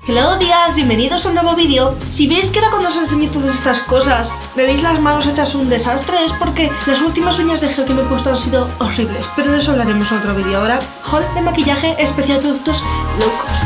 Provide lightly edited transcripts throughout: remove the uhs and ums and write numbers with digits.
Hello días, bienvenidos a un nuevo vídeo. Si veis que ahora cuando os enseño todas estas cosas me veis las manos hechas un desastre, es porque las últimas uñas de gel que me he puesto han sido horribles, pero de eso hablaremos en otro vídeo. Ahora, haul de maquillaje especial productos low cost.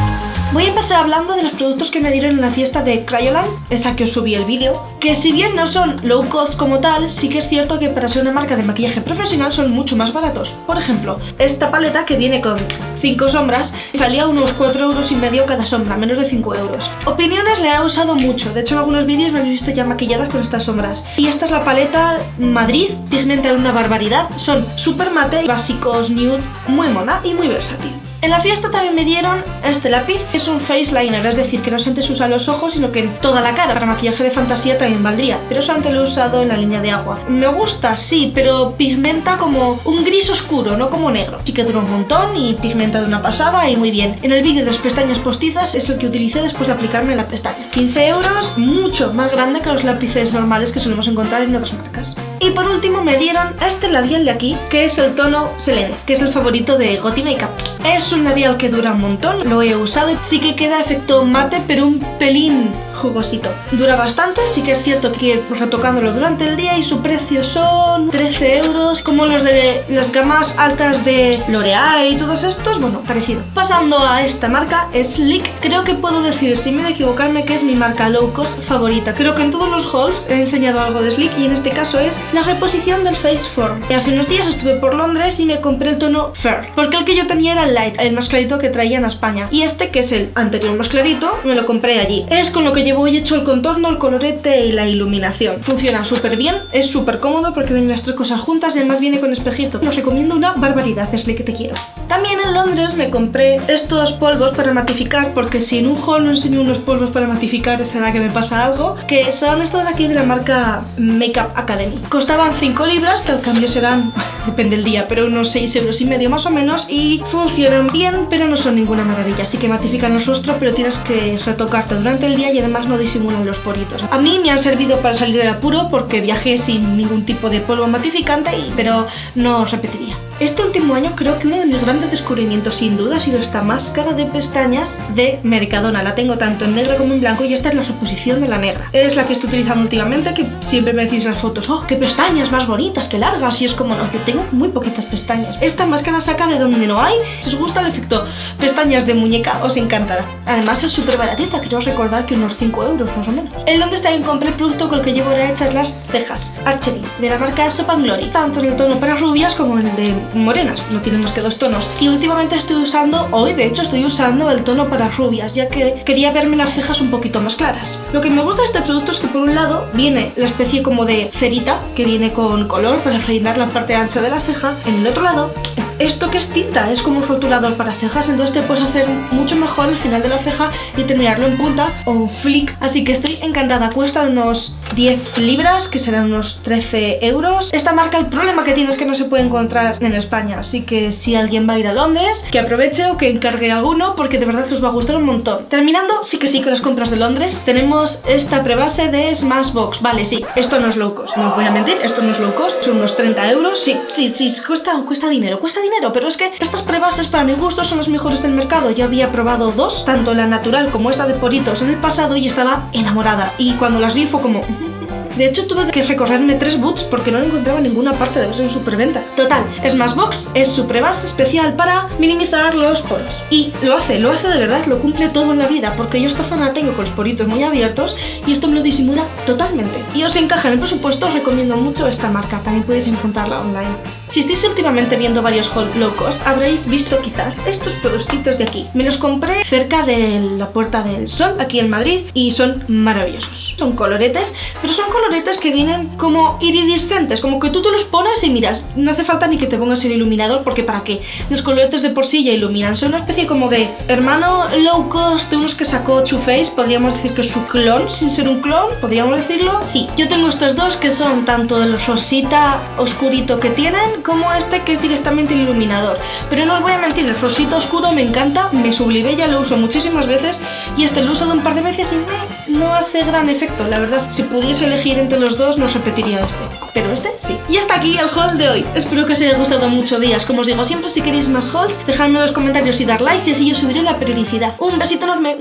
Voy a empezar hablando de los productos que me dieron en la fiesta de Kryolan, esa que os subí el vídeo, que si bien no son low cost como tal, sí que es cierto que para ser una marca de maquillaje profesional son mucho más baratos. Por ejemplo, esta paleta que viene con 5 sombras salía unos 4,5 € cada sombra, menos de 5 euros. Opiniones le he usado mucho, de hecho en algunos vídeos me habéis visto ya maquilladas con estas sombras. Y esta es la paleta Madrid, pigmenta una barbaridad, son super mate, básicos, nude, muy mona y muy versátil. En la fiesta también me dieron este lápiz, que es un face liner, es decir, que no solamente se usa en los ojos, sino que en toda la cara. Para maquillaje de fantasía también valdría, pero solamente lo he usado en la línea de agua. Me gusta, sí, pero pigmenta como un gris oscuro, no como negro. Sí que dura un montón y pigmenta de una pasada y muy bien. En el vídeo de las pestañas postizas es el que utilicé después de aplicarme la pestaña. 15 euros, mucho más grande que los lápices normales que solemos encontrar en otras marcas. Y por último me dieron este labial de aquí, que es el tono Selene, que es el favorito de Got Makeup. Es un labial que dura un montón, lo he usado y sí que queda efecto mate, pero un pelín jugosito. Dura bastante, sí que es cierto que ir retocándolo durante el día y su precio son 13 euros, como los de las gamas altas de L'Oreal y todos estos, bueno, parecido. Pasando a esta marca, Sleek, creo que puedo decir, sin miedo a equivocarme, que es mi marca low cost favorita. Creo que en todos los hauls he enseñado algo de Sleek y en este caso es la reposición del Face Form. Hace unos días estuve por Londres y me compré el tono Fair, porque el que yo tenía era el Light, el más clarito que traían a España. Y este, que es el anterior más clarito, me lo compré allí. Es con lo que llevo hoy hecho el contorno, el colorete y la iluminación. Funciona súper bien, es súper cómodo porque vienen las tres cosas juntas y además viene con espejito. Os recomiendo una barbaridad, es que te quiero. También en Londres me compré estos polvos para matificar, porque si en un haul no enseño unos polvos para matificar será que me pasa algo, que son estos de aquí de la marca Makeup Academy. Costaban 5 libras, que al cambio serán, depende del día, pero unos 6,5 € más o menos, y funcionan bien, pero no son ninguna maravilla. Así que matifican el rostro, pero tienes que retocarte durante el día y además no disimulan los poritos. A mí me han servido para salir del apuro porque viajé sin ningún tipo de polvo matificante, pero no repetiría. Este último año creo que uno de mis grandes descubrimientos sin duda ha sido esta máscara de pestañas de Mercadona. La tengo tanto en negro como en blanco y esta es la reposición de la negra. Es la que estoy utilizando últimamente, que siempre me decís en las fotos, ¡oh, qué pestañas más bonitas, qué largas! Y es como, no, yo tengo muy poquitas pestañas. Esta máscara saca de donde no hay. Si os gusta el efecto pestañas de muñeca, os encantará. Además es súper baratita, quiero recordar que unos 5 euros más o menos. En Londres también compré el producto con el que llevo ahora hechas las cejas, Archery, de la marca Soap & Glory, tanto en el tono para rubias como en el de morenas, no tienen más que 2 tonos. Y últimamente estoy usando, hoy de hecho estoy usando el tono para rubias, ya que quería verme las cejas un poquito más claras. Lo que me gusta de este producto es que por un lado viene la especie como de cerita, que viene con color para rellenar la parte ancha de la ceja. En el otro lado, esto que es tinta, es como un rotulador para cejas, entonces te puedes hacer mucho mejor el final de la ceja y terminarlo en punta o un flick. Así que estoy encantada, cuesta unos 10 libras, que serán unos 13 euros. Esta marca, el problema que tiene es que no se puede encontrar en España, así que si alguien va a ir a Londres, que aproveche o que encargue alguno, porque de verdad que os va a gustar un montón. Terminando, sí con las compras de Londres, tenemos esta prebase de Smashbox. Vale, sí, esto no es low cost, no os voy a mentir, esto no es low cost, son unos 30 euros. Sí, cuesta dinero, pero es que estas prebases para mi gusto son las mejores del mercado. Yo había probado 2, tanto la natural como esta de poritos en el pasado y estaba enamorada. Y cuando las vi fue como... De hecho tuve que recorrerme 3 boots porque no encontraba en ninguna parte, de en superventas. Total, Smashbox es su prebase especial para minimizar los poros. Y lo hace de verdad, lo cumple todo en la vida, porque yo esta zona tengo con los poritos muy abiertos y esto me lo disimula totalmente. Y os encaja en el presupuesto, os recomiendo mucho esta marca, también podéis encontrarla online. Si estáis últimamente viendo varios haul low cost, habréis visto quizás estos productitos de aquí. Me los compré cerca de la Puerta del Sol, aquí en Madrid, y son maravillosos. Son coloretes, pero son coloretes que vienen como iridiscentes, como que tú te los pones y miras, no hace falta ni que te pongas el iluminador, porque ¿para qué? Los coloretes de por sí ya iluminan. Son una especie como de hermano low cost de unos que sacó Too Faced, podríamos decir que es su clon, sin ser un clon, podríamos decirlo. Sí, yo tengo estos dos que son tanto el rosita oscurito que tienen, como este que es directamente el iluminador. Pero no os voy a mentir, el rosita oscuro me encanta, me sublivé, ya lo uso muchísimas veces, y este lo he usado un par de veces y no hace gran efecto, la verdad. Si pudiese elegir entre los dos no repetiría este, pero este sí. Y hasta aquí el haul de hoy, espero que os haya gustado mucho días. Como os digo siempre, si queréis más hauls, dejadme en los comentarios y dar likes y así yo subiré la periodicidad. Un besito enorme.